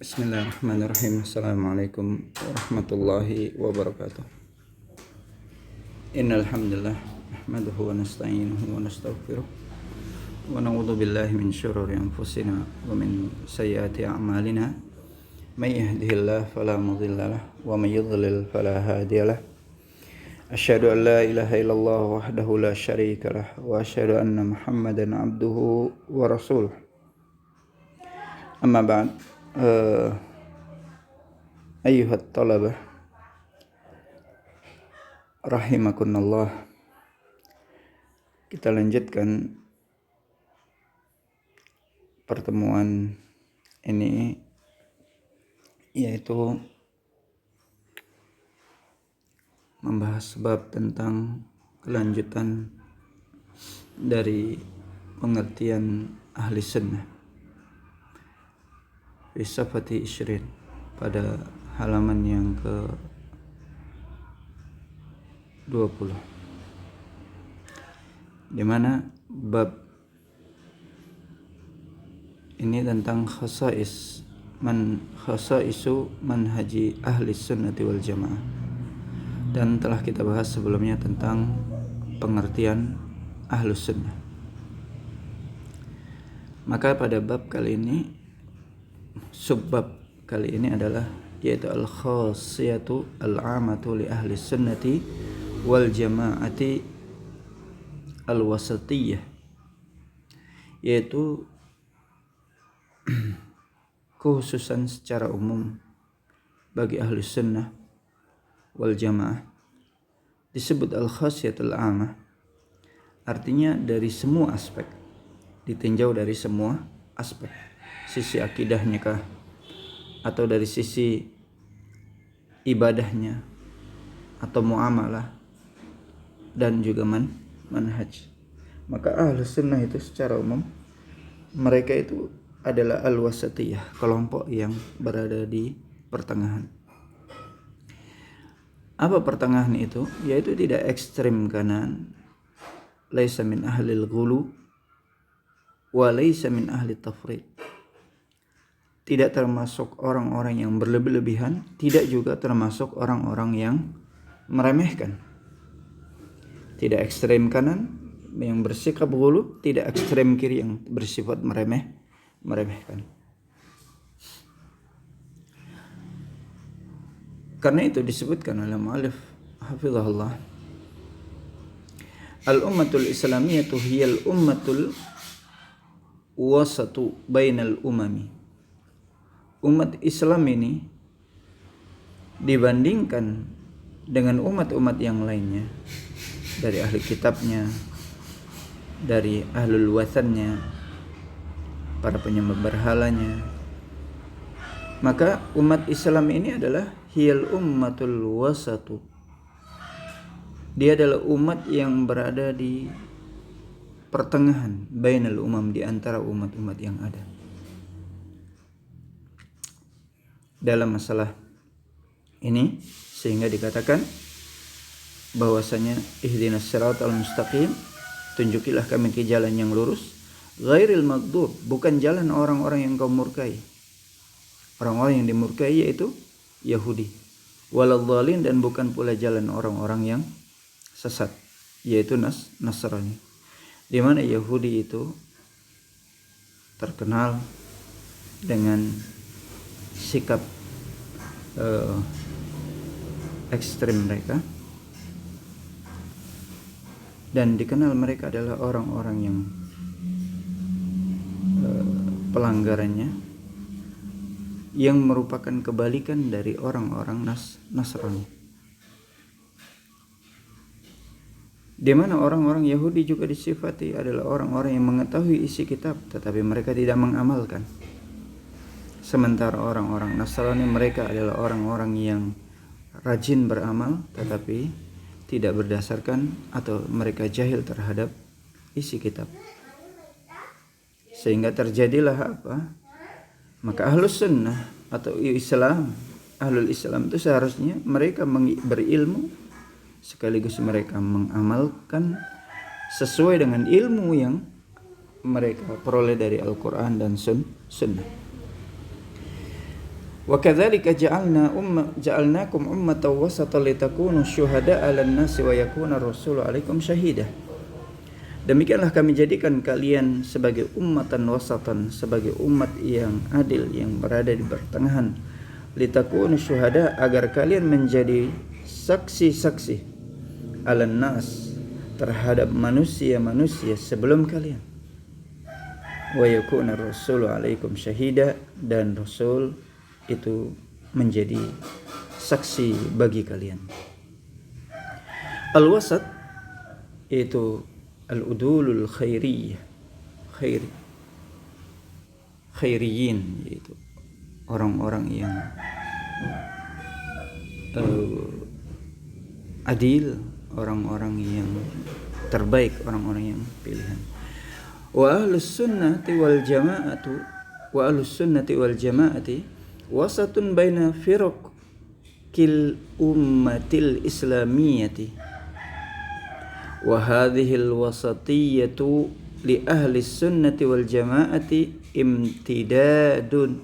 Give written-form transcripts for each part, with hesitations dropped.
Bismillahirrahmanirrahim. Assalamualaikum warahmatullahi wabarakatuh. Innal hamdalillah nahmaduhu wa nasta'inuhu wa nastaghfiruh wa na'udzu billahi min syururi anfusina wa min sayyiati a'malina. May yahdihillahu fala mudilla lahu wa may yudlil fala hadiyalah. Asyhadu an la ilaha illallah wahdahu la syarika lah wa asyhadu anna Muhammadan abduhu wa rasuluh. Amma ba'd. Ayyuhat talabah rahimakunallah, kita lanjutkan pertemuan ini, yaitu membahas bab tentang kelanjutan dari pengertian ahli sunnah fi safhati 20 pada halaman yang ke 20, di mana bab ini tentang khasaisu manhaji ahli sunnati wal jamaah, dan telah kita bahas sebelumnya tentang pengertian ahlus sunnah. Maka pada bab kali ini, subbab kali ini adalah yaitu al-khasiyatu al-amatu li ahli sunnati wal jama'ati al-wasatiyah, yaitu khususan secara umum bagi ahli sunnah wal jamaah. Disebut al-khasiyatul amah, artinya dari semua aspek, ditinjau dari semua aspek. Sisi akidahnya kah, atau dari sisi ibadahnya, atau muamalah, dan juga manhaj. Maka ahlus sunnah itu secara umum mereka itu adalah al-wasatiyah, kelompok yang berada di pertengahan. Apa pertengahan itu? Yaitu tidak ekstrem kanan, laisa min ahlil ghulu wa laisa min ahli tafrid. Tidak termasuk orang-orang yang berlebih-lebihan, tidak juga termasuk orang-orang yang meremehkan. Tidak ekstrem kanan yang bersikap ghulu, tidak ekstrem kiri yang bersifat meremehkan. Karena itu disebutkan oleh mu'allif hafizahullah, al-ummatul islamiyatu hiyal ummatul wasatu bainal umami. Umat Islam ini dibandingkan dengan umat-umat yang lainnya, dari ahli kitabnya, dari ahlul wathannya, para penyembah berhalanya, maka umat Islam ini adalah hiyal ummatul wasatu. Dia adalah umat yang berada di pertengahan, bainal umam, di antara umat-umat yang ada. Dalam masalah ini sehingga dikatakan bahwasanya ihdinas siratal mustaqim, tunjukilah kami ke jalan yang lurus, ghairil maghdub, bukan jalan orang-orang yang kau murkai. Orang-orang yang dimurkai yaitu Yahudi, waladhdallin, dan bukan pula jalan orang-orang yang sesat, yaitu Nasrani. Di mana Yahudi itu terkenal dengan sikap ekstrem mereka, dan dikenal mereka adalah orang-orang yang pelanggarannya yang merupakan kebalikan dari orang-orang Nasrani. Di mana orang-orang Yahudi juga disifati adalah orang-orang yang mengetahui isi kitab tetapi mereka tidak mengamalkan. Sementara orang-orang Nasrani mereka adalah orang-orang yang rajin beramal tetapi tidak berdasarkan, atau mereka jahil terhadap isi kitab. Sehingga terjadilah apa? Maka ahlus sunnah atau Islam, ahlul Islam itu seharusnya mereka berilmu sekaligus mereka mengamalkan sesuai dengan ilmu yang mereka peroleh dari Al-Quran dan Sunnah. Wa kadzalika ja'alnakum ummatan wasatan litakunu syuhada'a 'alan nasi wa yakuna rasulu 'alaikum syahida. Demikianlah kami jadikan kalian sebagai ummatan wasatan, sebagai umat yang adil yang berada di pertengahan. Litakunu syuhada, agar kalian menjadi saksi-saksi 'alan nas, terhadap manusia-manusia sebelum kalian. Wa yakuna rasulu 'alaikum syahida, dan Rasul itu menjadi saksi bagi kalian. Al-wasat itu al-udulul khairiyin, yaitu orang-orang yang adil, orang-orang yang terbaik, orang-orang yang pilihan. Wa ahlus sunnati wal jamaati wasatun baina firqil ummatil islamiyati. Wa hadhihi al-wasatiyyatu li ahli sunnati wal jamaati imtidadun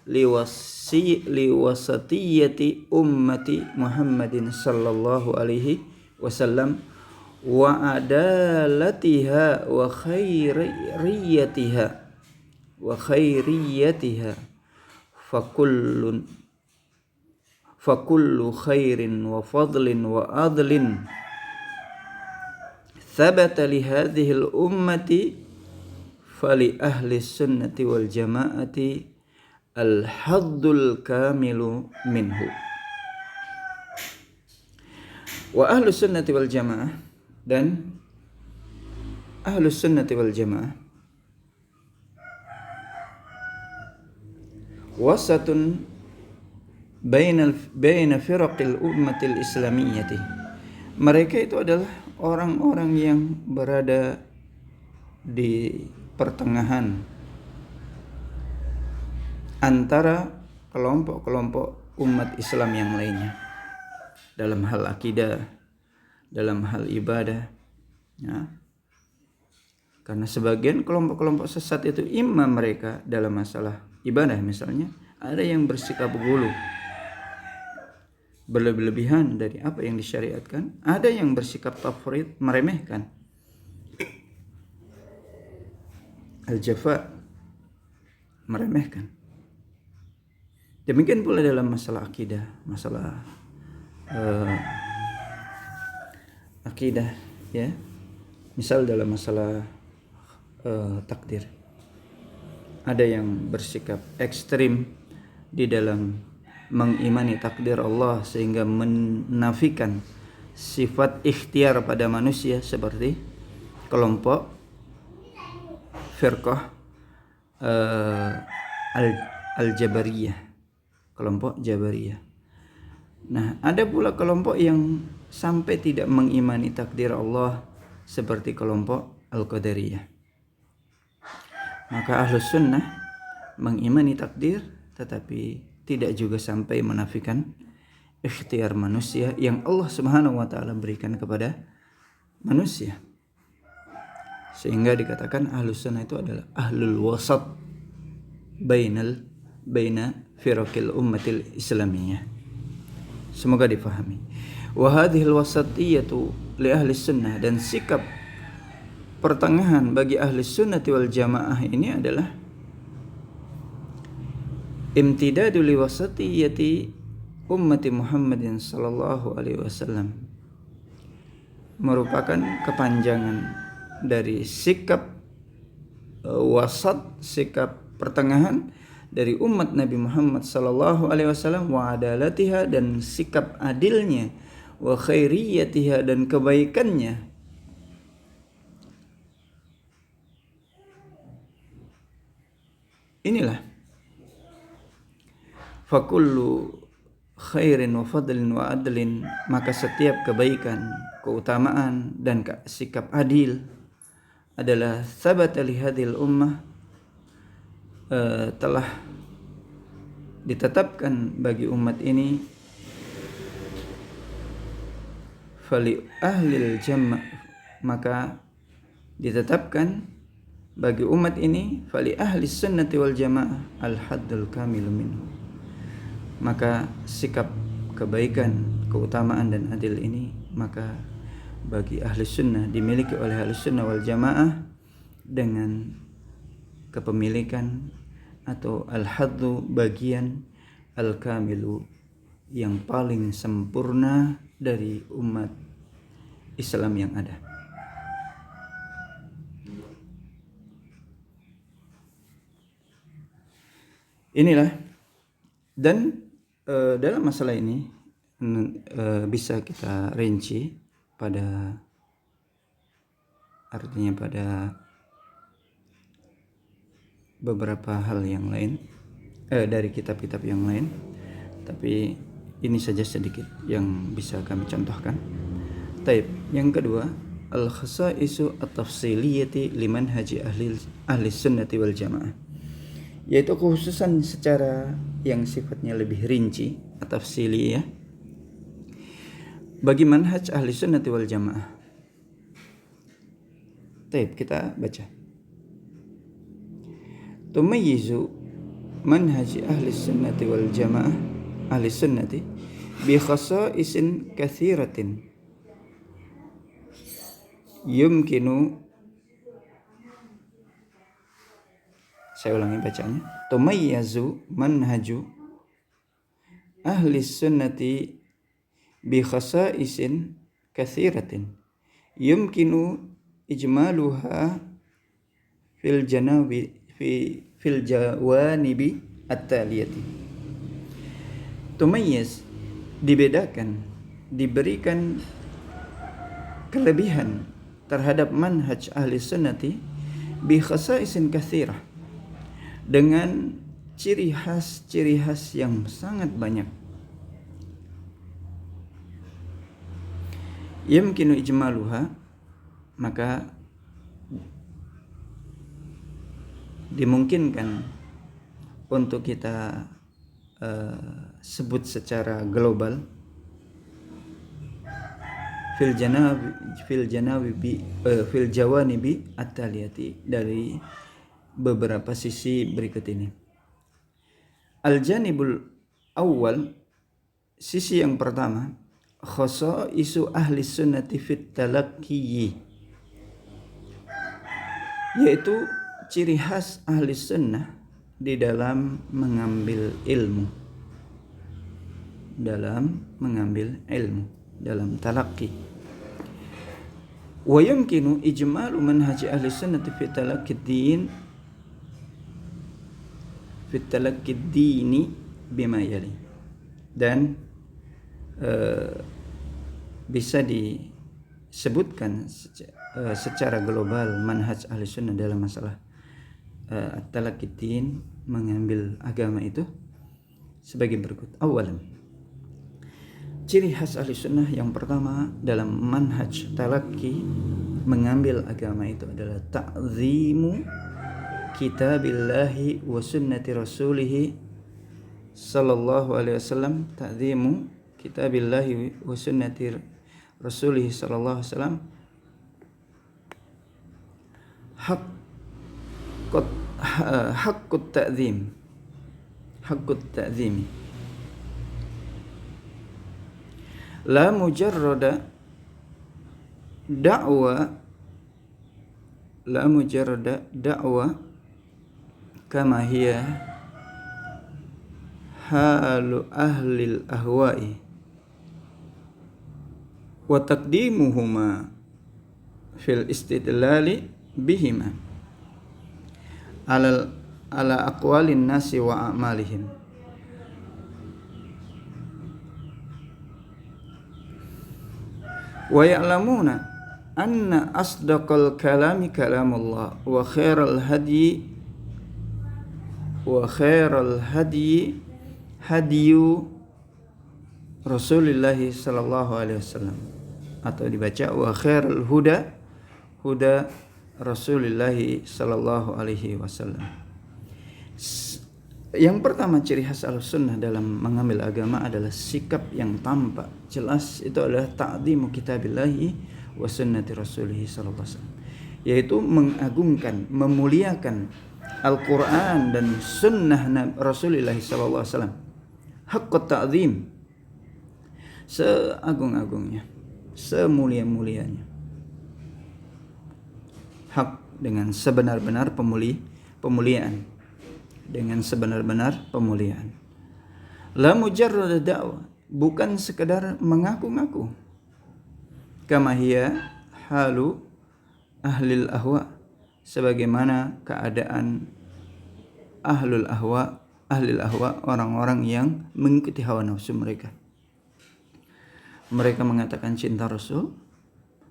liwasatiyyati ummati Muhammadin sallallahu alaihi wasallam wa adalatiha wa khairiyatiha fakullu khairin wa fadlin wa adlin thabata li hadhihi al-ummati fali ahli sunnati wal jamaati al-haddul kamilu minhu. Wa ahli sunnati wal jamaah, dan ahli sunnati wal jamaah wasatun baina firaqil ummatil islamiyyati. Mereka itu adalah orang-orang yang berada di pertengahan antara kelompok-kelompok umat Islam yang lainnya dalam hal akidah, dalam hal ibadah, ya. Karena sebagian kelompok-kelompok sesat itu imam mereka dalam masalah ibadah, misalnya ada yang bersikap gulu, berlebihan dari apa yang disyariatkan, ada yang bersikap tafrid, meremehkan, al-jafa, meremehkan. Demikian pula dalam masalah akidah, masalah akidah, ya. Misal dalam masalah takdir, ada yang bersikap ekstrim di dalam mengimani takdir Allah sehingga menafikan sifat ikhtiar pada manusia, seperti kelompok firqah al-Jabariyah, kelompok Jabariyah. Nah, ada pula kelompok yang sampai tidak mengimani takdir Allah, seperti kelompok Al-Qadariyah. Maka Ahlus Sunnah mengimani takdir, tetapi tidak juga sampai menafikan ikhtiar manusia yang Allah Subhanahu wa taala berikan kepada manusia. Sehingga dikatakan Ahlus Sunnah itu adalah ahlul wasat baina firaqil ummatil islamiyah. Semoga difahami. Wa hadhil wasatiyatu li ahli sunnah, dan sikap pertengahan bagi ahli sunnati wal jamaah ini adalah imtidadu li wasatiyati ummati Muhammadin sallallahu alaihi wasallam, merupakan kepanjangan dari sikap wasat, sikap pertengahan dari umat Nabi Muhammad sallallahu alaihi wasallam, wa adalatiha, dan sikap adilnya, wa khairiyatiha, dan kebaikannya. Inilah fakullu khairin wa fadlin wa adlin, maka setiap kebaikan, keutamaan, dan sikap adil adalah thabata li hadhil ummah, telah ditetapkan bagi umat ini, fali ahlil jama', maka ditetapkan bagi umat ini, fali ahli sunnati wal jamaah al-haddul kamilu minhu. Maka sikap kebaikan, keutamaan dan adil ini maka bagi ahli sunnah dimiliki oleh ahli sunnah wal jamaah dengan kepemilikan atau al-haddu, bagian al-kamilu, yang paling sempurna dari umat Islam yang ada. Inilah, dan dalam masalah ini bisa kita rinci pada beberapa hal yang lain dari kitab-kitab yang lain, tapi ini saja sedikit yang bisa kami contohkan. Taib. Yang kedua, al-khasa'isu at-tafsiliyati liman haji ahli sunnati wal jamaah, yaitu kekhususan secara yang sifatnya lebih rinci atau tafsili ya, bagi manhaj ahli sunnati wal jamaah. Taib, kita baca. Tumayyizu manhaj ahli sunnati wal jamaah, ahli sunnati bi khasa'isin katsiratin yumkinu, saya ulangi bacanya, tumayyizu manhaju ahli sunnati bi khasa'isin katsiratin yumkinu ijmaluha fil jawanibi at-taliyati. Tumayyiz, dibedakan, diberikan kelebihan terhadap manhaj ahli sunnati bi khasa'isin katsirah, dengan ciri khas yang sangat banyak. Yumkinu ijmaluha, maka dimungkinkan untuk kita sebut secara global fil jawanibi at-taliyati, dari beberapa sisi berikut ini. Al-janibul awal, sisi yang pertama, khasa'isu ahli sunnati fit talaqi, yaitu ciri khas ahli sunnah di dalam mengambil ilmu, dalam talaqi. Wa yumkinu ijmalu manhaj ahli sunnati fi talaqqi dini bima yali, dan bisa disebutkan secara global manhaj ahli sunnah dalam masalah at-talaqqi din, mengambil agama itu, sebagai berikut. Awalan, ciri khas ahli sunnah yang pertama dalam manhaj talaqi, mengambil agama itu, adalah ta'zimu kitabillahi wa sunnati rasulih sallallahu alaihi wasallam, ta'zimu kitabillahi wa sunnati rasulih sallallahu alaihi wasallam, haqqut ta'zim, la mujarrada da'wa kama hiya halu ahlil ahwa'i wa taqdimuhuma fil istidlali bihima ala aqwalin nasi wa a'malihim. Wa ya'lamuna anna asdaqal kalami kalamullah wa khairal hadyi hadiyu Rasulullah sallallahu alaihi wasallam, atau dibaca wa khairal huda Rasulullah sallallahu alaihi wasallam. Yang pertama, ciri khas Ahlussunnah dalam mengambil agama adalah sikap yang tampak jelas, itu adalah ta'dhimu kitabillahi wa sunnati rasulih sallallahu alaihi wasallam, yaitu mengagungkan, memuliakan Al-Quran dan sunnah Rasulullah SAW haqqat ta'zim, seagung-agungnya, semulia-mulianya, hak dengan sebenar-benar pemuliaan, dengan sebenar-benar pemuliaan. La mujarrad da'wah, bukan sekedar mengaku-ngaku. Kama hiya halu ahlil ahwa, sebagaimana keadaan ahlul ahwa, orang-orang yang mengikuti hawa nafsu mereka. Mereka mengatakan cinta Rasul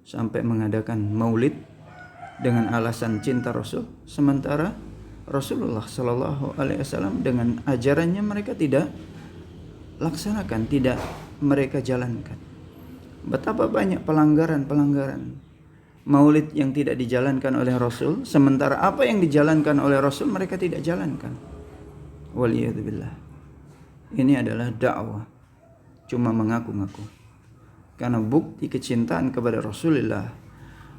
sampai mengadakan maulid dengan alasan cinta Rasul, sementara Rasulullah Sallallahu Alaihi Wasallam dengan ajarannya mereka tidak laksanakan, tidak mereka jalankan. Betapa banyak pelanggaran maulid yang tidak dijalankan oleh Rasul, sementara apa yang dijalankan oleh Rasul mereka tidak jalankan. Waliyadzubillah. Ini adalah dakwah cuma mengaku-ngaku. Karena bukti kecintaan kepada Rasulullah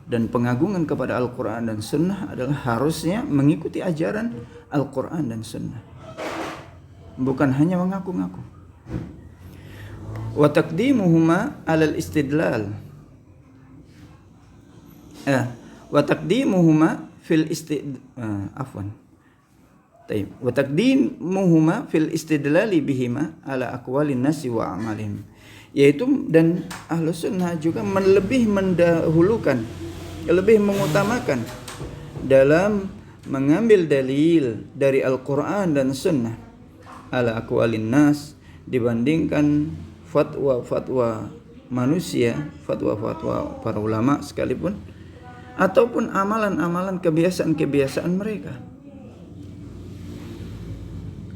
dan pengagungan kepada Al-Quran dan Sunnah adalah harusnya mengikuti ajaran Al-Quran dan Sunnah, bukan hanya mengaku-ngaku. Wa taqdimuhuma 'alal istidlal. Wa taqdimuhuma fil wa taqdimuhuma fil istidlali bihima 'ala aqwalin nasi wa amalihim. Yaitu, dan ahlu sunnah juga lebih mendahulukan, lebih mengutamakan dalam mengambil dalil dari Al-Quran dan Sunnah ala aqwalin nas, dibandingkan fatwa-fatwa manusia, fatwa-fatwa para ulama sekalipun, ataupun amalan-amalan kebiasaan-kebiasaan mereka.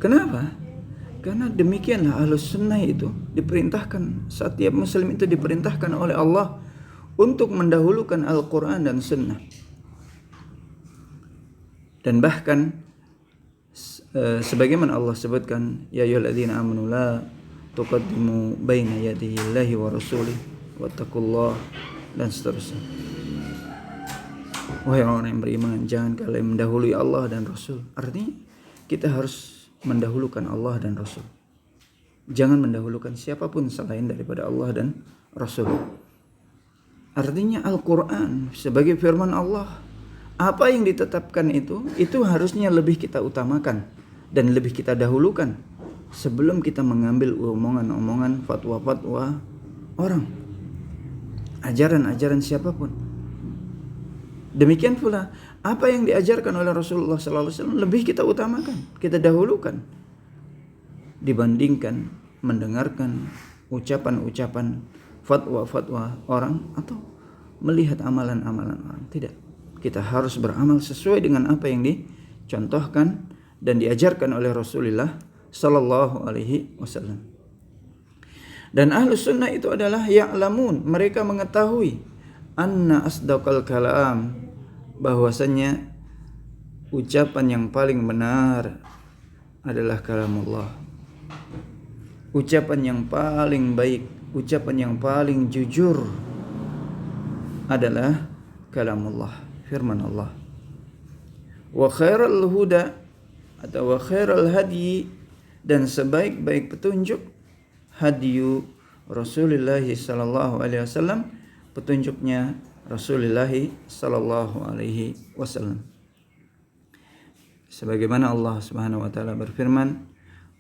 Kenapa? Karena demikianlah ahlus sunnah itu diperintahkan, setiap muslim itu diperintahkan oleh Allah untuk mendahulukan Al-Quran dan Sunnah. Dan bahkan sebagaimana Allah sebutkan, ya ayyuhalladzina amanu la tuqaddimu baina yadayillahi wa rasulih wattaqullah, dan seterusnya. Wahai orang yang beriman, jangan kalian mendahului Allah dan Rasul. Artinya kita harus mendahulukan Allah dan Rasul. Jangan mendahulukan siapapun selain daripada Allah dan Rasul. Artinya Al-Quran sebagai firman Allah, apa yang ditetapkan itu harusnya lebih kita utamakan dan lebih kita dahulukan sebelum kita mengambil omongan-omongan, fatwa-fatwa orang, ajaran-ajaran siapapun. Demikian pula apa yang diajarkan oleh Rasulullah SAW lebih kita utamakan, kita dahulukan dibandingkan mendengarkan ucapan-ucapan, fatwa-fatwa orang atau melihat amalan-amalan orang. Tidak, kita harus beramal sesuai dengan apa yang dicontohkan dan diajarkan oleh Rasulullah Sallallahu Alaihi Wasallam. Dan ahlus sunnah itu adalah ya'lamun, mereka mengetahui anna asdaqal kalam, bahwasanya ucapan yang paling benar adalah kalamullah. Ucapan yang paling baik, ucapan yang paling jujur adalah kalamullah, firman Allah. Wa khairal huda atau wa khairal hadyi, dan sebaik-baik petunjuk hadyu Rasulullah sallallahu alaihi wasallam, petunjuknya Rasulullah sallallahu alaihi wasallam. Sebagaimana Allah Subhanahu wa taala berfirman,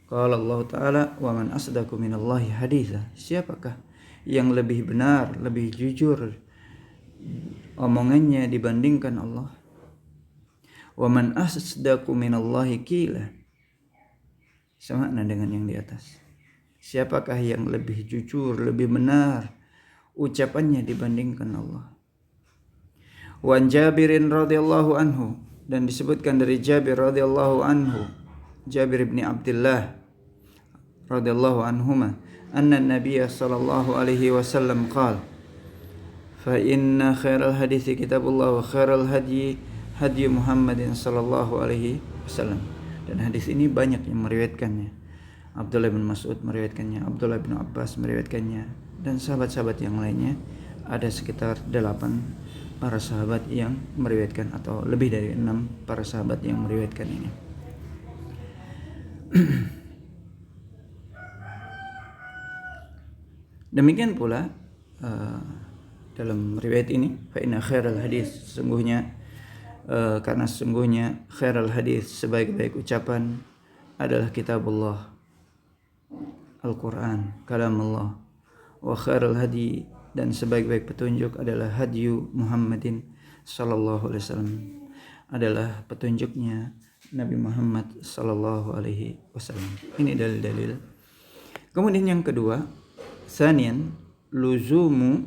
qala Allah taala wa man asdaqu minallahi haditha, siapakah yang lebih benar, lebih jujur omongannya dibandingkan Allah. Wa man asdaqu minallahi qila, semakna dengan yang di atas. Siapakah yang lebih jujur, lebih benar ucapannya dibandingkan Allah. Wan Jabirin radhiyallahu anhu, dan disebutkan dari Jabir radhiyallahu anhu, Jabir bin Abdullah radhiyallahu anhuma, anna Nabiy sallallahu alaihi wasallam qala, fa inna khairal hadithi kitabullah wa khairal hadyi hadyi Muhammadin sallallahu alaihi wasallam. Dan hadis ini banyak yang meriwayatkannya. Abdullah bin Mas'ud meriwayatkannya, Abdullah bin Abbas meriwayatkannya, dan sahabat-sahabat yang lainnya, ada sekitar 8 para sahabat yang meriwayatkan, atau lebih dari 6 para sahabat yang meriwayatkan ini. Demikian pula dalam riwayat ini, fa inna khairal hadis, sesungguhnya karena sesungguhnya khairal hadis, sebaik-baik ucapan adalah kitabullah, Al-Quran, kalamullah, wa khairal hadi, dan sebaik-baik petunjuk adalah hadyu Muhammadin sallallahu alaihi wasallam, adalah petunjuknya Nabi Muhammad sallallahu alaihi wasallam. Ini dalil-dalil. Kemudian yang kedua, sanian luzumu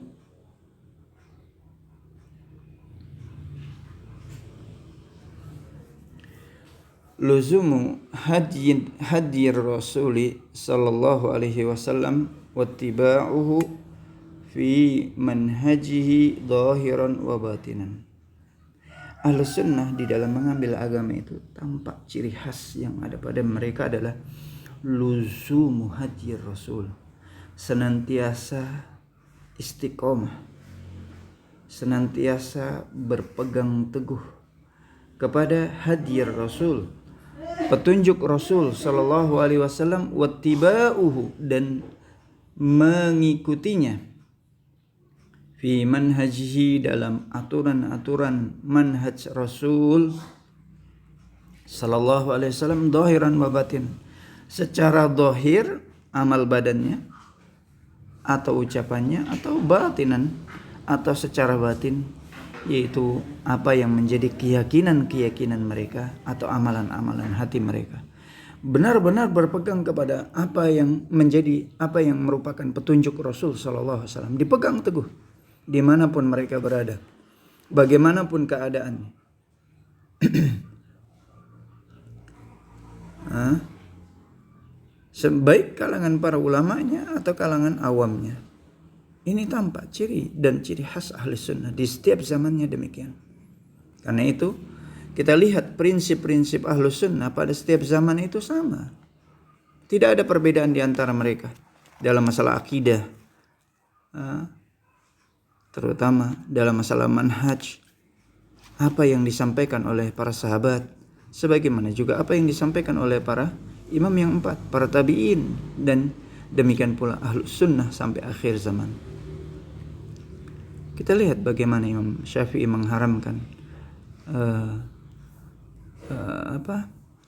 hadyir rasuli sallallahu alaihi wasallam wattiba'uhu fi manhajihi zahiran wa batinan. Ahlus sunnah di dalam mengambil agama itu tampak ciri khas yang ada pada mereka adalah luzumu hadyir rasul, senantiasa istiqomah, senantiasa berpegang teguh kepada hadyir rasul, petunjuk Rasul sallallahu alaihi wasallam, wattiba'uhu, dan mengikutinya, fi manhajihi, dalam aturan-aturan manhaj Rasul sallallahu alaihi wasallam, zahiran wa batin, secara zahir amal badannya atau ucapannya, atau batinan atau secara batin, yaitu apa yang menjadi keyakinan mereka atau amalan-amalan hati mereka. Benar-benar berpegang kepada apa yang merupakan petunjuk Rasul sallallahu alaihi wasallam, dipegang teguh dimanapun mereka berada, bagaimanapun keadaannya. Baik kalangan para ulamanya atau kalangan awamnya. Ini tampak ciri dan ciri khas ahli sunnah di setiap zamannya demikian. Karena itu kita lihat prinsip-prinsip ahli sunnah pada setiap zaman itu sama. Tidak ada perbedaan di antara mereka dalam masalah akidah, terutama dalam masalah manhaj, apa yang disampaikan oleh para sahabat, sebagaimana juga apa yang disampaikan oleh para imam yang 4, para tabi'in, dan demikian pula ahlus sunnah sampai akhir zaman. Kita lihat bagaimana Imam Syafi'i mengharamkan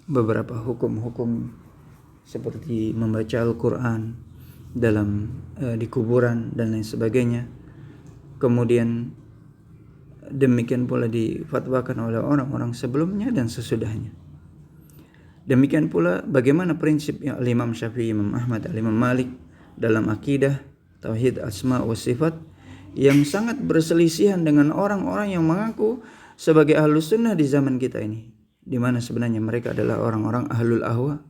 beberapa hukum-hukum seperti membaca Al-Quran di kuburan dan lain sebagainya. Kemudian demikian pula difatwakan oleh orang-orang sebelumnya dan sesudahnya. Demikian pula bagaimana prinsip Imam Syafi'i, Imam Ahmad, Imam Malik dalam akidah tauhid asma wa sifat, yang sangat berselisihan dengan orang-orang yang mengaku sebagai ahlus sunnah di zaman kita ini, di mana sebenarnya mereka adalah orang-orang ahlul ahwa,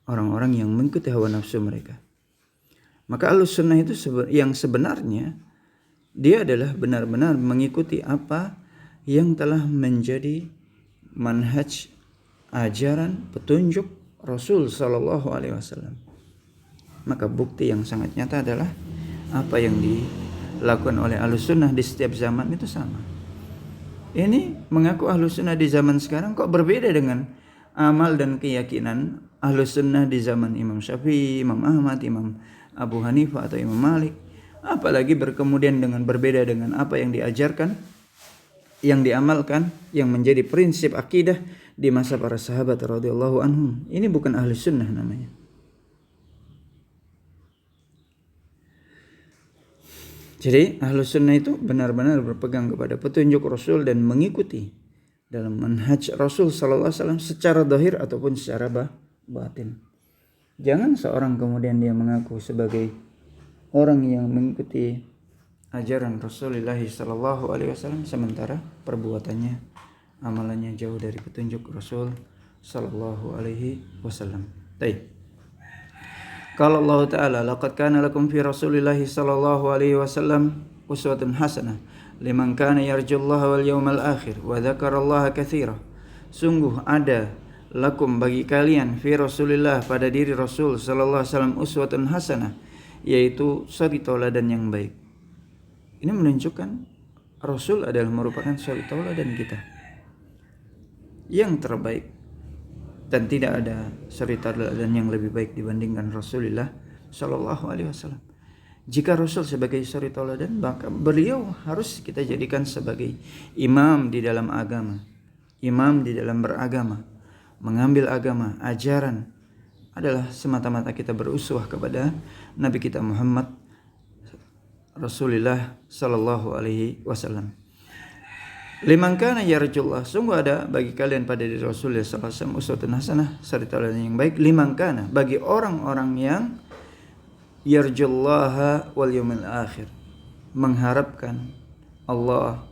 orang-orang yang mengikuti hawa nafsu mereka. Maka ahlus sunnah itu yang sebenarnya dia adalah benar-benar mengikuti apa yang telah menjadi manhaj, ajaran, petunjuk Rasul sallallahu alaihi wasallam. Maka bukti yang sangat nyata adalah apa yang dilakukan oleh ahlus sunnah di setiap zaman itu sama. Ini mengaku ahlus sunnah di zaman sekarang kok berbeda dengan amal dan keyakinan ahlus sunnah di zaman Imam Syafi'i, Imam Ahmad, Imam Abu Hanifah atau Imam Malik. Apalagi berkemudian dengan berbeda dengan apa yang diajarkan, yang diamalkan, yang menjadi prinsip akidah di masa para sahabat radhiyallahu anhum. Ini bukan ahli sunnah namanya. Jadi ahli sunnah itu benar-benar berpegang kepada petunjuk Rasul dan mengikuti dalam manhaj Rasul sallallahu alaihi wasallam secara zahir ataupun secara batin. Jangan seorang kemudian dia mengaku sebagai orang yang mengikuti ajaran Rasulullah sallallahu alaihi wasallam sementara perbuatannya, amalannya jauh dari petunjuk Rasul sallallahu alaihi wasallam. Baik. Qala Allah Ta'ala, laqad kana lakum fi Rasulillah sallallahu alaihi wasallam uswatun hasanah liman kana yarjullaha wal yawmal akhir wa dzakarallaha katsira. Sungguh ada lakum bagi kalian fi Rasulillah pada diri Rasul sallallahu alaihi wasallam uswatun hasanah, yaitu suri tauladan yang baik. Ini menunjukkan Rasul adalah merupakan suri tauladan kita yang terbaik, dan tidak ada suri tauladan yang lebih baik dibandingkan Rasulullah Shallallahu Alaihi Wasallam. Jika Rasul sebagai suri tauladan, maka beliau harus kita jadikan sebagai imam di dalam agama, imam di dalam beragama, mengambil agama, ajaran adalah semata-mata kita beruswah kepada Nabi kita Muhammad Rasulullah Sallallahu Alaihi Wasallam. Liman kana yarjullah, sungguh ada bagi kalian pada diri Rasulullah Sallallahu Alaihi Wasallam uswatun hasanah, suri tauladan yang baik. Liman kana, bagi orang-orang yang yarjullaha wal yawmil akhir, mengharapkan Allah,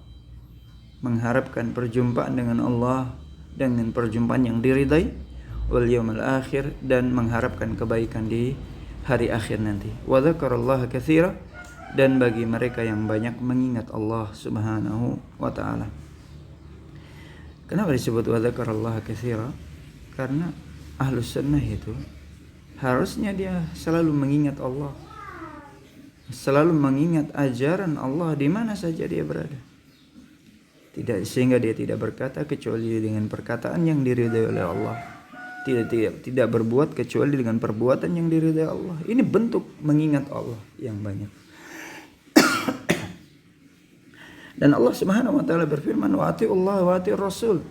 mengharapkan perjumpaan dengan Allah, dengan perjumpaan yang diridai, wal yawmil akhir, dan mengharapkan kebaikan di hari akhir nanti. Wa dzakarallaha katsira, dan bagi mereka yang banyak mengingat Allah Subhanahu wa taala. Kenapa disebut wa dzakarallaha katsira? Karena ahlus sunnah itu harusnya dia selalu mengingat Allah, selalu mengingat ajaran Allah di mana saja dia berada. Sehingga dia tidak berkata kecuali dengan perkataan yang diridai oleh Allah. Tidak berbuat kecuali dengan perbuatan yang diridai Allah. Ini bentuk mengingat Allah yang banyak. Dan Allah Subhanahu wa taala berfirman, wa atiullah wa atiur rasul.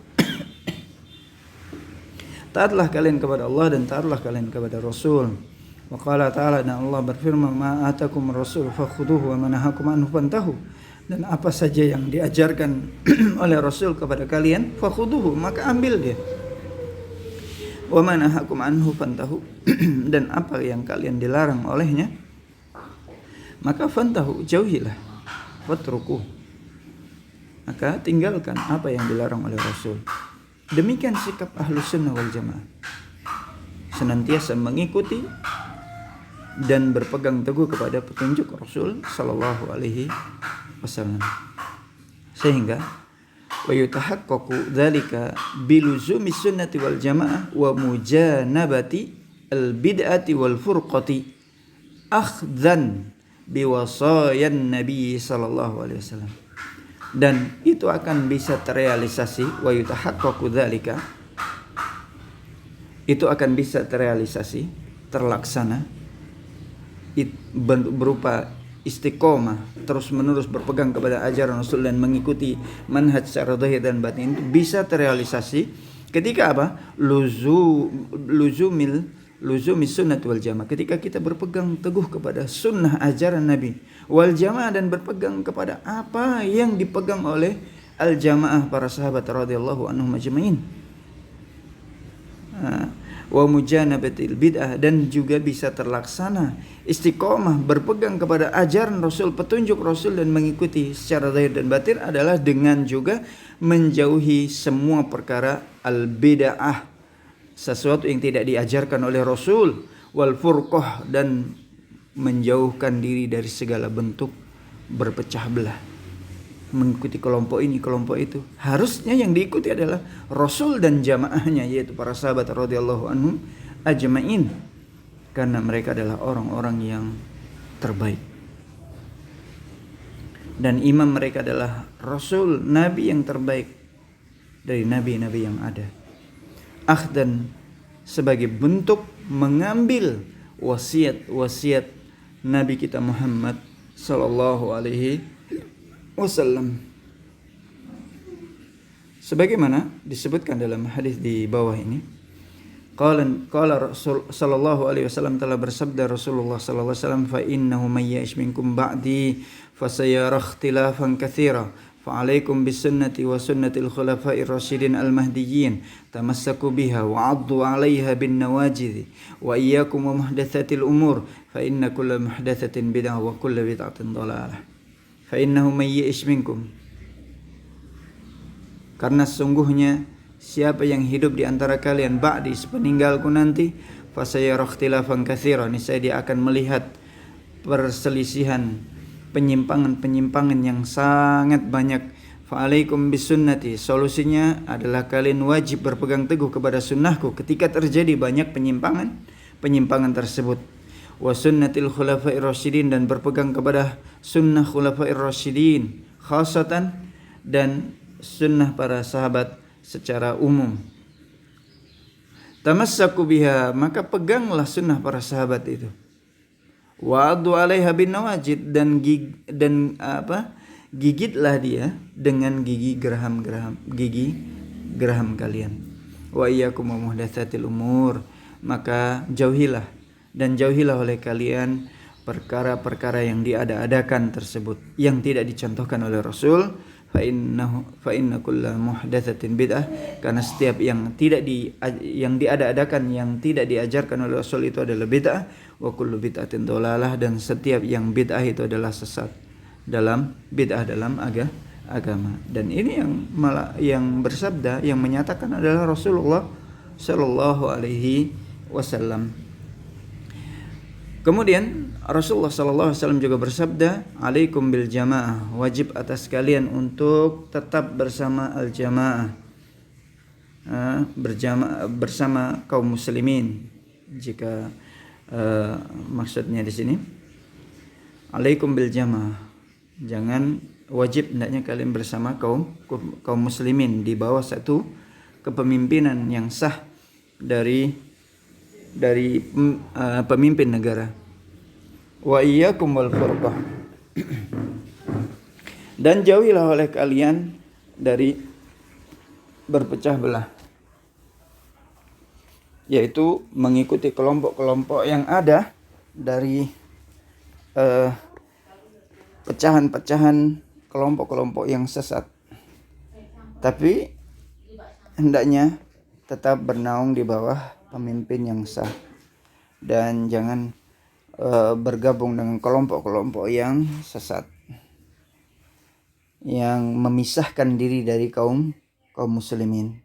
Taatlah kalian kepada Allah dan taatlah kalian kepada Rasul. Wa qala ta'ala, dan Allah berfirman, ma atakum rasul fakhuduhu wa ma nahakum anhu fantahu. Dan apa saja yang diajarkan oleh Rasul kepada kalian, fakhuduhu, maka ambil dia. Wa ma nahakum anhu fantahu, dan apa yang kalian dilarang olehnya, maka fantahu, jauhilah. Fatruku, maka tinggalkan apa yang dilarang oleh Rasul. Demikian sikap Ahlus Sunnah wal Jamaah, senantiasa mengikuti dan berpegang teguh kepada petunjuk Rasul Sallallahu Alaihi Wasallam, sehingga wa yutahaqqaqu dzalika biluzumi sunnati wal jamaah wa mujanabati al bid'ati wal furqati akhdhan biwasayan Nabi Sallallahu Alaihi Wasallam. Dan itu akan bisa terrealisasi, wa yutahaqqaqu dzalika, itu akan bisa terrealisasi, terlaksana berupa istiqomah, terus menerus berpegang kepada ajaran Rasul dan mengikuti manhaj secara zahir dan batin. Itu bisa terrealisasi ketika apa? Luzumi sunnah wal jamaah, ketika kita berpegang teguh kepada sunnah ajaran Nabi wal jamaah, dan berpegang kepada apa yang dipegang oleh al jamaah para sahabat radhiyallahu anhum ajmain. Wa mujanabatil bid'ah, dan juga bisa terlaksana istiqomah berpegang kepada ajaran Rasul, petunjuk Rasul, dan mengikuti secara zahir dan batin adalah dengan juga menjauhi semua perkara al bid'ah, sesuatu yang tidak diajarkan oleh Rasul, wal furqah, dan menjauhkan diri dari segala bentuk berpecah belah, mengikuti kelompok ini kelompok itu. Harusnya yang diikuti adalah Rasul dan jamaahnya, yaitu para sahabat radhiyallahu anhum ajmain, karena mereka adalah orang-orang yang terbaik, dan imam mereka adalah Rasul, Nabi yang terbaik dari nabi-nabi yang ada. Dan sebagai bentuk mengambil wasiat Nabi kita Muhammad Sallallahu Alaihi Wasallam, sebagaimana disebutkan dalam hadis di bawah ini. Qala Rasul Sallallahu Alaihi Wasallam, telah bersabda Rasulullah Sallallahu Alaihi Wasallam, fa innahu may ya'ish minkum ba'di fasayara ikhtilafan katsira fa'alaikum bisunnati wa sunnatil khulafa'ir rasyidin al-mahdiyyin tamassaku biha wa 'addu 'alaiha bin nawajidh wa iyyakum wa muhdatsatil umur fa inna kulla muhdatsatin bid'ah wa kulla bid'atin dhalalah. Fa innahu may ya'ish minkum, karena sesungguhnya siapa yang hidup di antara kalian ba'di, sepeninggalku nanti, fasayara ikhtilafan katsira, niscaya dia akan melihat perselisihan, penyimpangan yang sangat banyak. Fa'alaikum bisunnati, solusinya adalah kalian wajib berpegang teguh kepada sunnahku ketika terjadi banyak penyimpangan tersebut. Wa sunnatil khulafa'ir rasyidin, dan berpegang kepada sunnah khulafa'ir rasyidin. khasatan dan sunnah para sahabat secara umum. Tamassaku biha, maka peganglah sunnah para sahabat itu. Wa'addu 'alaiha bin nawajid, dan gigitlah dia dengan gigi geraham kalian. Wa iyyakum wa muhdatsatil umur, maka jauhilah oleh kalian perkara-perkara yang diada-adakan tersebut, yang tidak dicontohkan oleh Rasul. Fa inna kulla muhdatsatin bid'ah, karena setiap yang diada-adakan, yang tidak diajarkan oleh Rasul itu adalah bid'ah. Wa kullu bid'atin dhalalah, dan setiap yang bid'ah itu adalah sesat dalam agama. Dan ini yang bersabda, yang menyatakan adalah Rasulullah sallallahu alaihi wasallam. Kemudian Rasulullah sallallahu alaihi wasallam juga bersabda, "Alaikum bil jamaah", wajib atas kalian untuk tetap bersama al-jamaah, bersama kaum muslimin. Jika maksudnya di sini alaikum bil jamaah, jangan, wajib hendaknya kalian bersama kaum muslimin di bawah satu kepemimpinan yang sah dari pemimpin negara. Wa iyyakum wal furqah, dan jauhilah oleh kalian dari berpecah belah, yaitu mengikuti kelompok-kelompok yang ada dari pecahan-pecahan kelompok-kelompok yang sesat. Tapi hendaknya tetap bernaung di bawah pemimpin yang sah, dan jangan bergabung dengan kelompok-kelompok yang sesat, yang memisahkan diri dari kaum muslimin.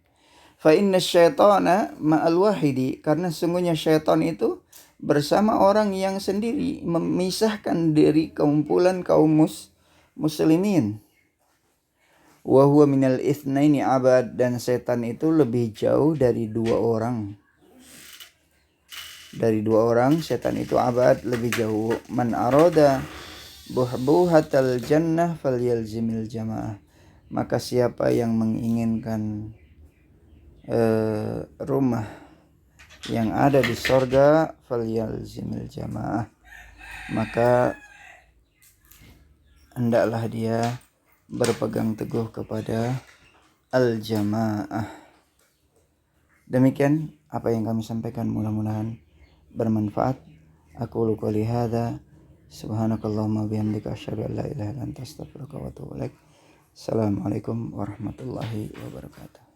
Fa inna syaitana ma'al wahidi, karena sungguhnya syaitan itu bersama orang yang sendiri, memisahkan dari kumpulan kaum muslimin. Wa huwa minal itsnaini abad, dan setan itu lebih jauh dari dua orang. Dari dua orang setan itu abad, lebih jauh. Man arada buhbuhatal jannah falyalzimil jamaah, maka siapa yang menginginkan rumah yang ada di sorga, falyalzimil jamaah, maka hendaklah dia berpegang teguh kepada al-jamaah. Demikian apa yang kami sampaikan, mudah-mudahan bermanfaat. Aku qouli hadza, subhanakallahumma bihamdika asyhadu an la ilaha illa anta astaghfiruka wa atubu ilaik. Assalamualaikum warahmatullahi wabarakatuh.